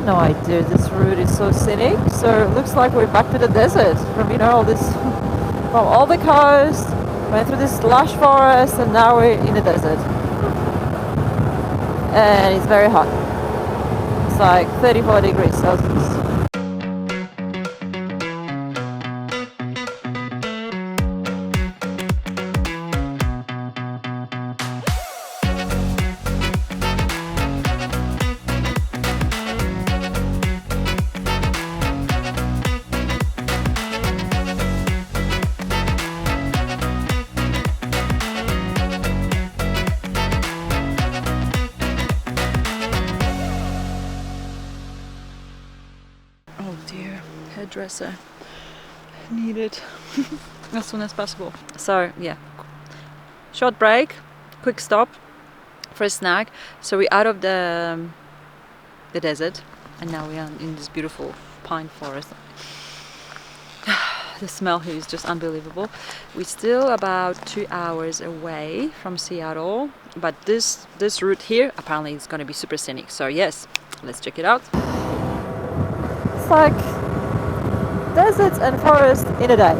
no idea this route is so scenic. So it looks like we're back to the desert from, you know, all this, from all the coast, went through this lush forest, and now we're in the desert. And it's very hot. It's like 34 degrees Celsius. Hairdresser needed as soon as possible. So yeah, short break, quick stop for a snack. So we're out of the desert, and now we are in this beautiful pine forest. The smell here is just unbelievable. We're still about 2 hours away from Seattle, but this route here apparently is going to be super scenic. So yes, let's check it out. It's like deserts and forest in a day.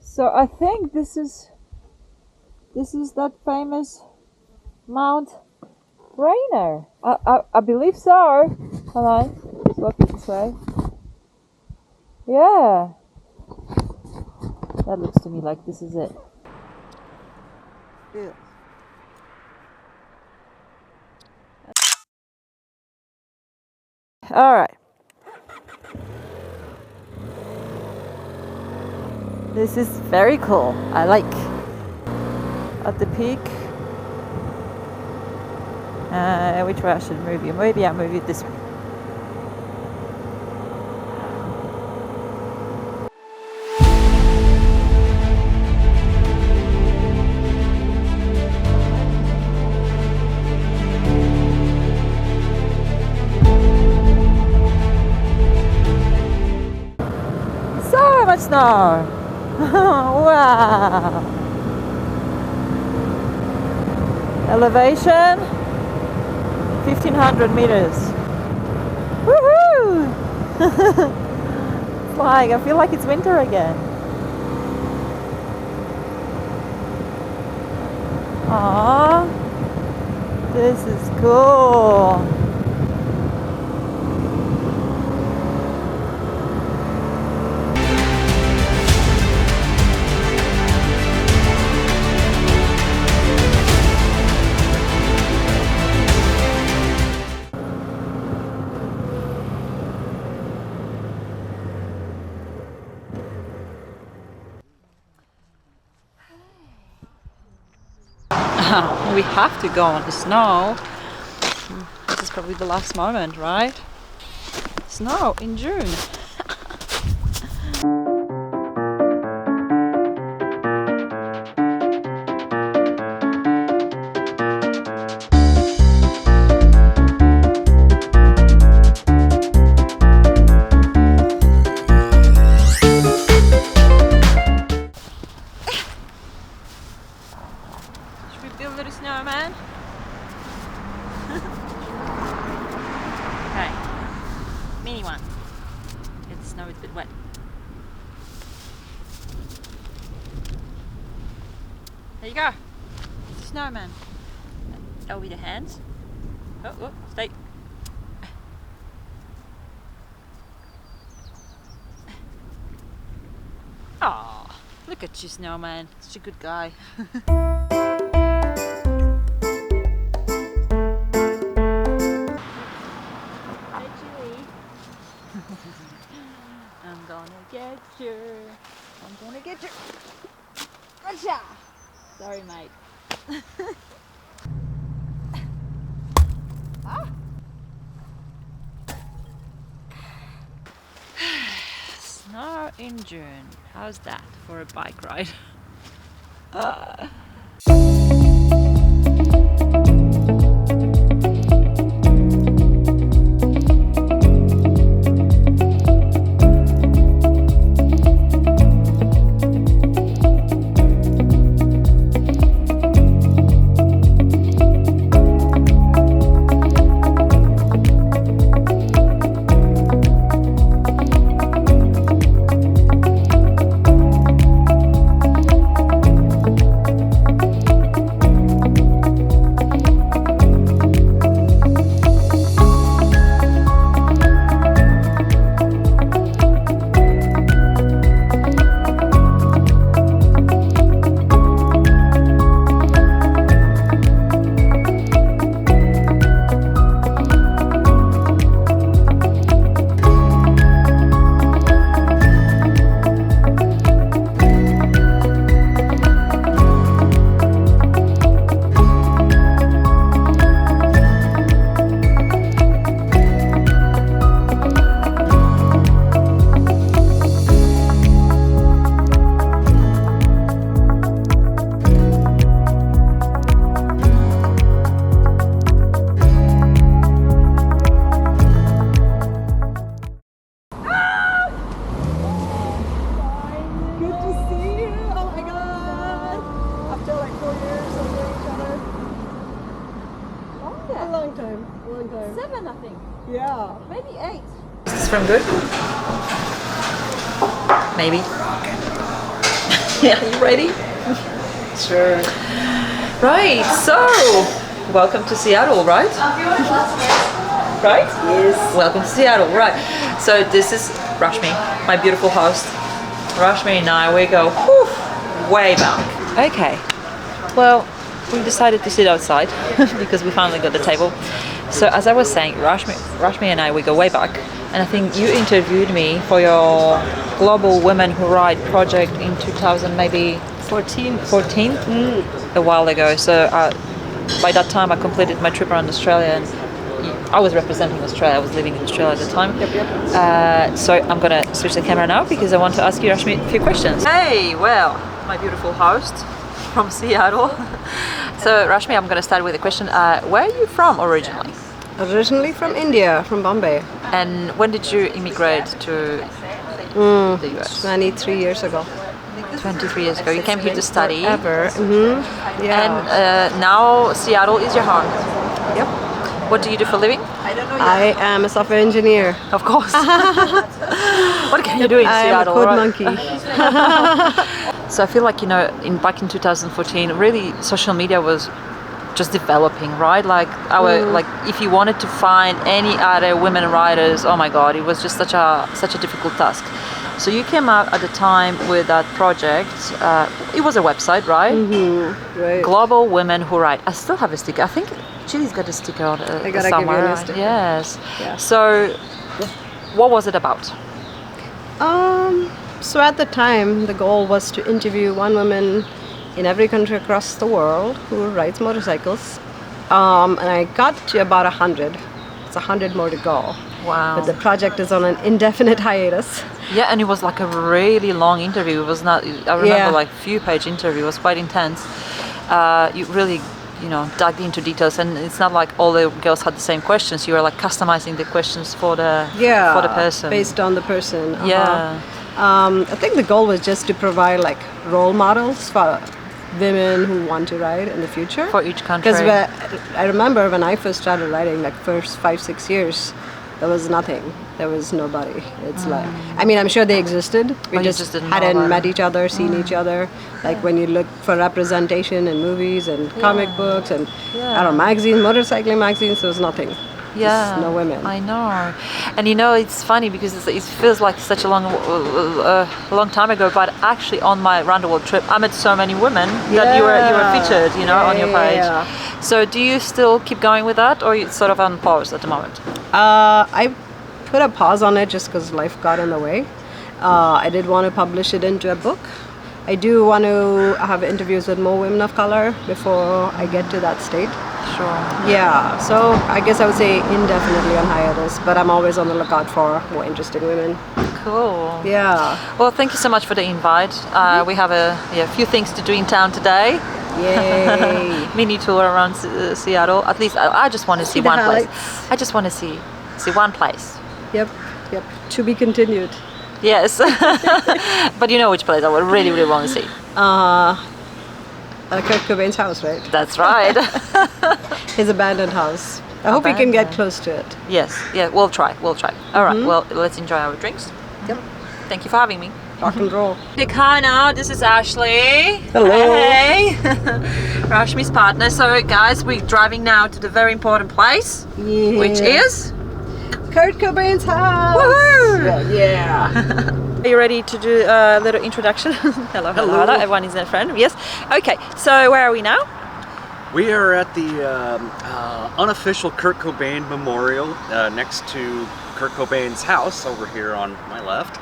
So I think this is that famous Mount Rainier. I believe so. Hold on, let's walk this way. Yeah, that looks to me like this is it. Yeah. All right. This is very cool. I like. At the peak. Which way I should move you? Maybe I'll move you this way. Snow. Wow. Elevation 1,500 meters. Woohoo! It's like, I feel like it's winter again. Aww, this is cool. We have to go on the snow. This is probably the last moment, right? Snow in June. Snowman. Okay, mini one. The snow is a bit wet. There you go. It's a snowman. Over the hands. Oh, stay. Oh, look at you, snowman. Such a good guy. I'm gonna get you. Gotcha. Sorry, mate. Snow in June. How's that for a bike ride? Yeah. Maybe 8. Is this from good? Maybe. Yeah, you ready? Sure. Right, so welcome to Seattle, right? Right? Yes. Welcome to Seattle, right. So this is Rashmi, my beautiful host. Rashmi and I, we go way back. Okay, well, we decided to sit outside because we finally got the table. So as I was saying, Rashmi and I, we go way back. And I think you interviewed me for your Global Women Who Ride project in 2000, maybe 14, a while ago. So by that time I completed my trip around Australia, and I was representing Australia. I was living in Australia at the time. So I'm gonna switch the camera now because I want to ask you, Rashmi, a few questions. Hey, well, my beautiful host from Seattle. So Rashmi, I'm gonna start with a question. Where are you from originally? Originally from India, from Bombay. And when did you immigrate to the US? 23 years ago. 23 years ago. You came here to study. Ever. Mm-hmm. Yeah. And now Seattle is your home. Yep. What do you do for a living? I am a software engineer. Of course. What can you do in Seattle? I'm a code monkey. So I feel like, back in 2014, really social media was just developing, right? Like like if you wanted to find any other women riders, oh my god, it was just such a difficult task. So you came out at the time with that project. It was a website, right? Mm-hmm. Right. Global Women Who Ride. I still have a sticker. I think Chili's got a sticker on I gotta somewhere. give you a sticker. Yes. Yeah. So what was it about? So at the time, the goal was to interview one woman in every country across the world who rides motorcycles. And I got to about 100. It's 100 more to go. Wow. But the project is on an indefinite hiatus. Yeah, and it was like a really long interview. It was not, I remember like few-page interview. It was quite intense. You really, dug into details, and it's not like all the girls had the same questions. You were like customizing the questions for the person. Based on the person. Yeah. I think the goal was just to provide like role models for women who want to ride in the future. For each country. Because I remember when I first started riding, like first 5-6 years, there was nothing. There was nobody. It's like, I'm sure they existed. We just hadn't met each other, seen each other. Like when you look for representation in movies and comic books and magazines, motorcycling magazines, there was nothing. Yeah, just no women. I know, and it's funny because it feels like such a long time ago. But actually, on my round the world trip, I met so many women that you were featured, on your page. Yeah. So, do you still keep going with that, or you sort of on pause at the moment? I put a pause on it just because life got in the way. I did want to publish it into a book. I do want to have interviews with more women of color before I get to that state. Sure. Yeah, so I guess I would say indefinitely on hiatus, but I'm always on the lookout for more interesting women. Cool. Yeah. Well, thank you so much for the invite. We have a few things to do in town today. Yay. Mini tour around Seattle. At least I just want to see one place. I just want to see one place. Yep. To be continued. Yes. But you know which place I would really, really want to see. Kurt Cobain's house, right? That's right. His abandoned house. I hope we can get close to it. Yes, we'll try. All right, well, let's enjoy our drinks. Yep. Thank you for having me. Rock and roll. The car now, this is Ashley. Hello. Hey. Rashmi's partner. So guys, we're driving now to the very important place, which is Kurt Cobain's house. Woohoo! Yeah. Are you ready to do a little introduction? Hello. Everyone is a friend. Yes. Okay. So where are we now? We are at the unofficial Kurt Cobain Memorial next to Kurt Cobain's house over here on my left.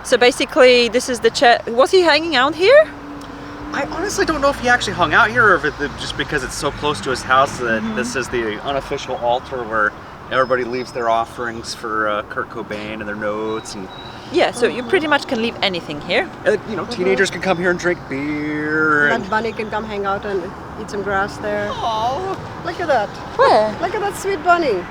So basically, this is the chair. Was he hanging out here? I honestly don't know if he actually hung out here, or if it just because it's so close to his house that this is the unofficial altar where everybody leaves their offerings for Kurt Cobain and their notes and. Yeah, so you pretty much can leave anything here. Teenagers can come here and drink beer. That bunny can come hang out and eat some grass there. Oh, look at that. Where? Look at that sweet bunny.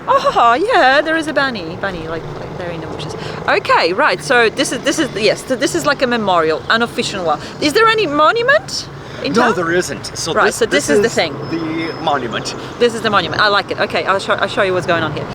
Oh yeah, there is a bunny like there in the bushes. Okay, right. So this is like a memorial, unofficial one. Is there any monument in town? No, there isn't. So right. So this is the thing. The monument. This is the monument. I like it. Okay, I'll show you what's going on here.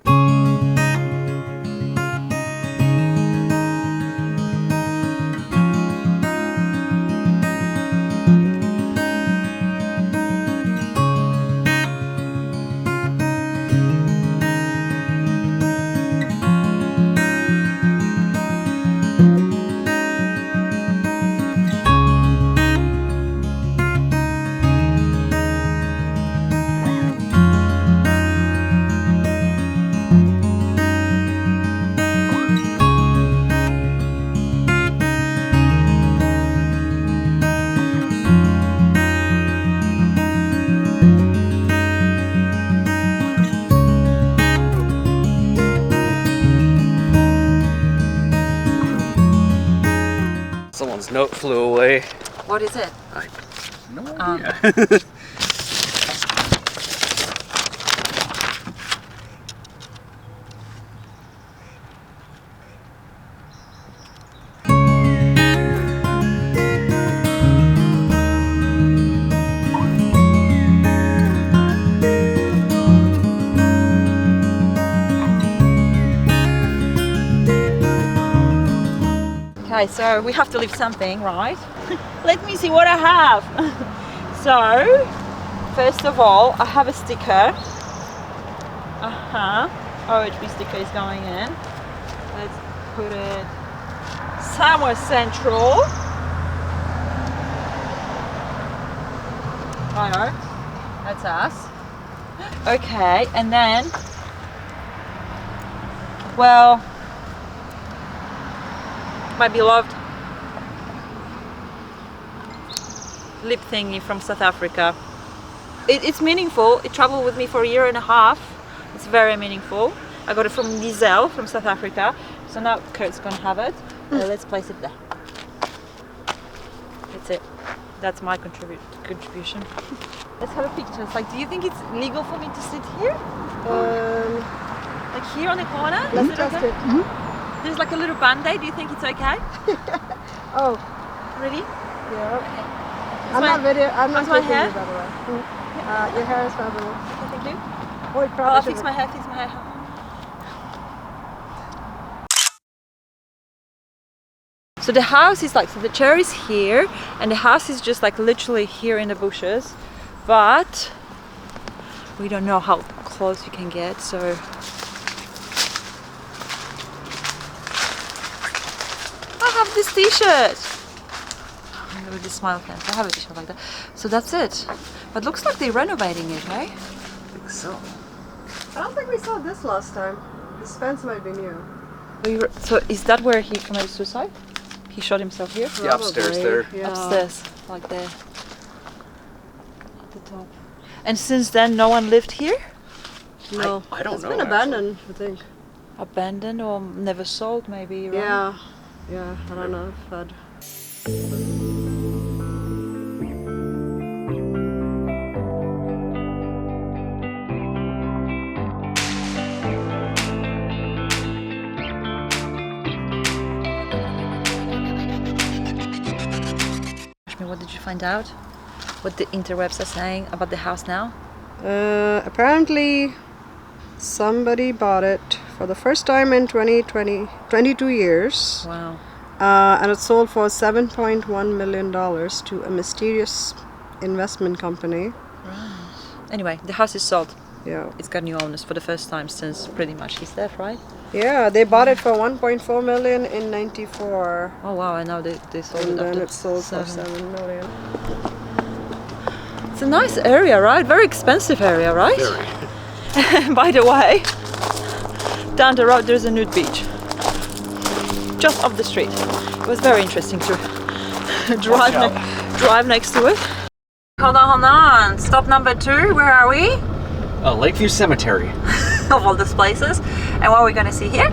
Someone's note flew away. What is it? I have no idea. Okay, so we have to leave something, right? Let me see what I have. So, first of all, I have a sticker. OHB sticker is going in. Let's put it somewhere central. Righto, that's us. Okay, and then, well, my beloved lip thingy from South Africa. It's meaningful. It traveled with me for 1.5 years. It's very meaningful. I got it from Diesel from South Africa. So now Kurt's gonna have it. Let's place it there. That's it. That's my contribution. Let's have a picture. It's like, do you think it's legal for me to sit here? Like here on the corner? Let's test it. There's like a little band-aid. Do you think it's okay? Oh, Really? yeah. Okay. I'm not taking my hair? you, by the way. Your hair is fabulous. Thank you. Oh, it I'll probably fix my hair, fix my hair. So the house is like, so the chair is here and the house is just like literally here in the bushes, but we don't know how close you can get, so I have this t-shirt with the smile fence. I have a t-shirt like that. So that's it. But looks like they're renovating it, eh? I think so. I don't think we saw this last time. This fence might be new. So is that where he committed suicide? He shot himself here? Yeah, upstairs there. Yeah. Upstairs, like there. At the top. And since then, no one lived here? No, I don't it's know. been abandoned, I think. Abandoned or never sold, maybe, right? Yeah, I don't know if I'd... What did you find out? What the interwebs are saying about the house now? Apparently somebody bought it for the first time in 22 years. Wow. And it sold for $7.1 million to a mysterious investment company. Right. Anyway, the house is sold. Yeah. It's got new owners for the first time since pretty much his death, right? Yeah, they bought it for $1.4 million in '94. Oh wow, and now they sold And it then after it sold for 7. $7 million. It's a nice area, right? Very expensive area, right? Very. By the way, down the road there's a nude beach. Just off the street. It was very interesting to drive next to it. Hold on. Stop number 2. Where are we? Lakeview Cemetery. Of all these places. And what are we going to see here?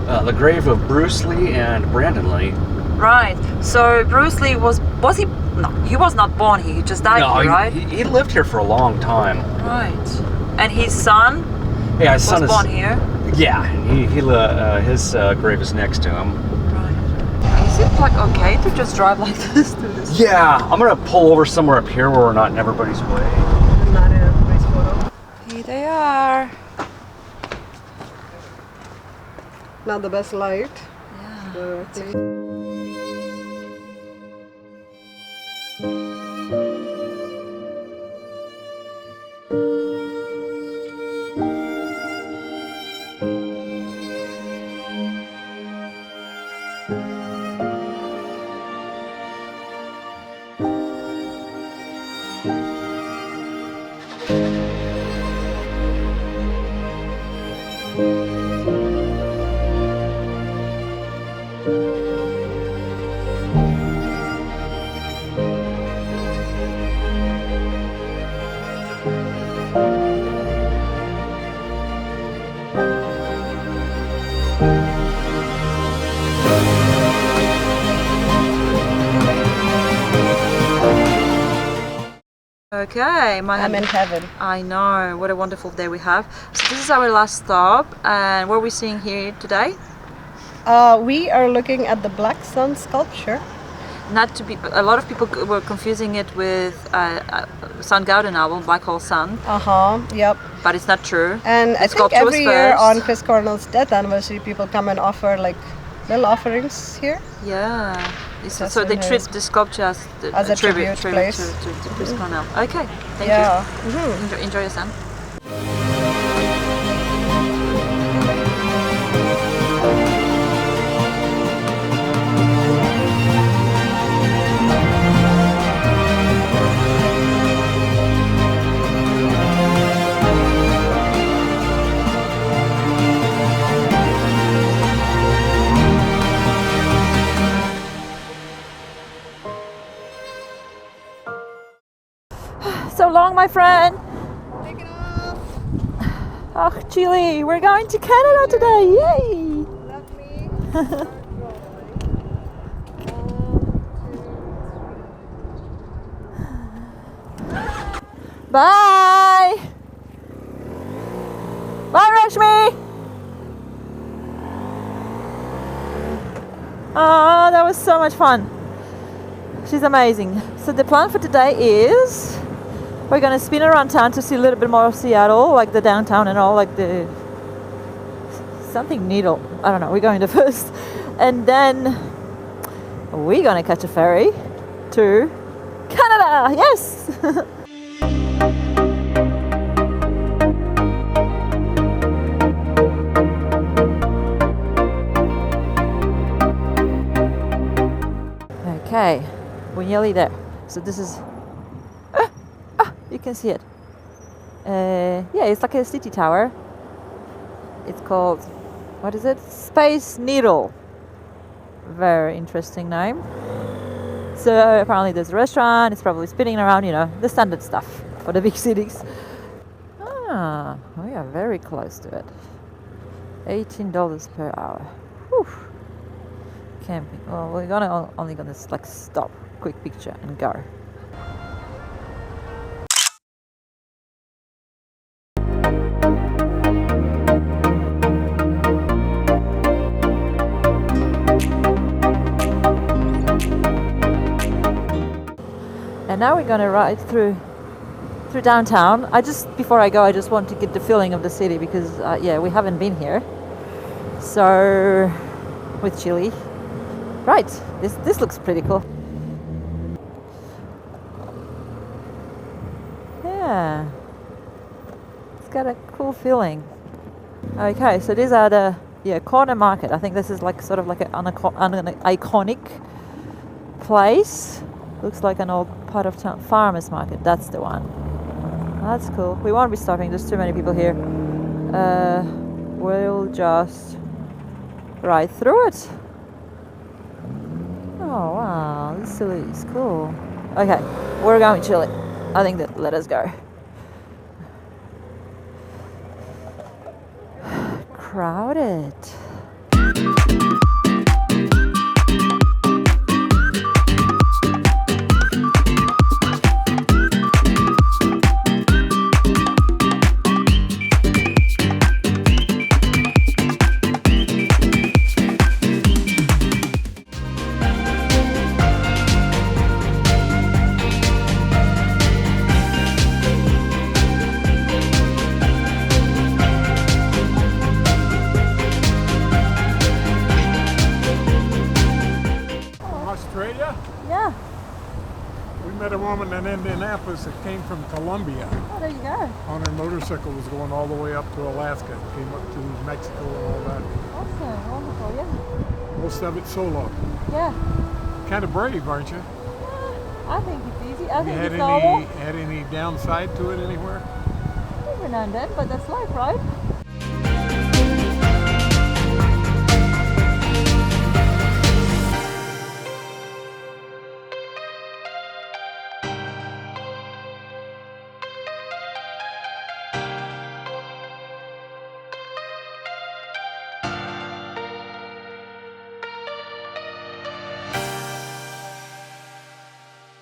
The grave of Bruce Lee and Brandon Lee. Right. So Bruce Lee was he? No, he was not born here. He just died here, right? He lived here for a long time. Right. And his son Yeah, his son was is born here. Yeah, his grave is next to him. Right. Is it like okay to just drive like this to this? Yeah, I'm gonna pull over somewhere up here where we're not in everybody's way. Not in everybody's way. They are. Not the best light. Yeah. So, Okay, I'm in heaven. I know, what a wonderful day we have. So this is our last stop, and what are we seeing here today? We are looking at the Black Sun sculpture. Not to be, a lot of people were confusing it with Sun Gauden album, Black Hole Sun, Yep. but it's not true. And The I think sculpture was every year first. on Chris Cornell's death anniversary, people come and offer like little offerings here. Yeah. That's So they in treat his- the sculpture as, as a tribute place. to Chris Cornell. Okay, thank Yeah. you. Enjoy your sun. So long, my friend. Take it off. Oh, Chile, we're going to Canada today. Yay! Let me. Bye! Bye, Rashmi! Oh, that was so much fun. She's amazing. So the plan for today is we're gonna spin around town to see a little bit more of Seattle, like the downtown and all, like the something needle. I don't know. We're going to first, and then we're gonna catch a ferry to Canada. Yes. Okay, we're nearly there. So this is, you can see it. Yeah, it's like a city tower. It's called, what is it? Space Needle. Very interesting name. So apparently there's a restaurant. It's probably spinning around, you know, the standard stuff for the big cities. Ah, we are very close to it. $18 per hour. Whew. Camping. Well, we're only gonna like stop, quick picture, and go. And now we're gonna ride through downtown. Before I go, I just want to get the feeling of the city because yeah, we haven't been here. So with Chile. Right, this looks pretty cool. Yeah, it's got a cool feeling. Okay, so these are the corner market. I think this is like sort of like an iconic place. Looks like an old part of town. Farmers market, that's the one. That's cool. We won't be stopping. There's too many people here. We'll just ride through it. Oh wow, this Chile is cool. Okay, we're going Chile. I think that let us go. Crowded. met a woman in Indianapolis that came from Colombia. Oh, there you go. On her motorcycle, was going all the way up to Alaska. Came up to Mexico and all that. Awesome, wonderful, yeah. Most of it solo. Yeah. Kind of brave, aren't you? I think it's easy. I think had it's normal. had any downside to it anywhere? Every now and then, but that's life, right?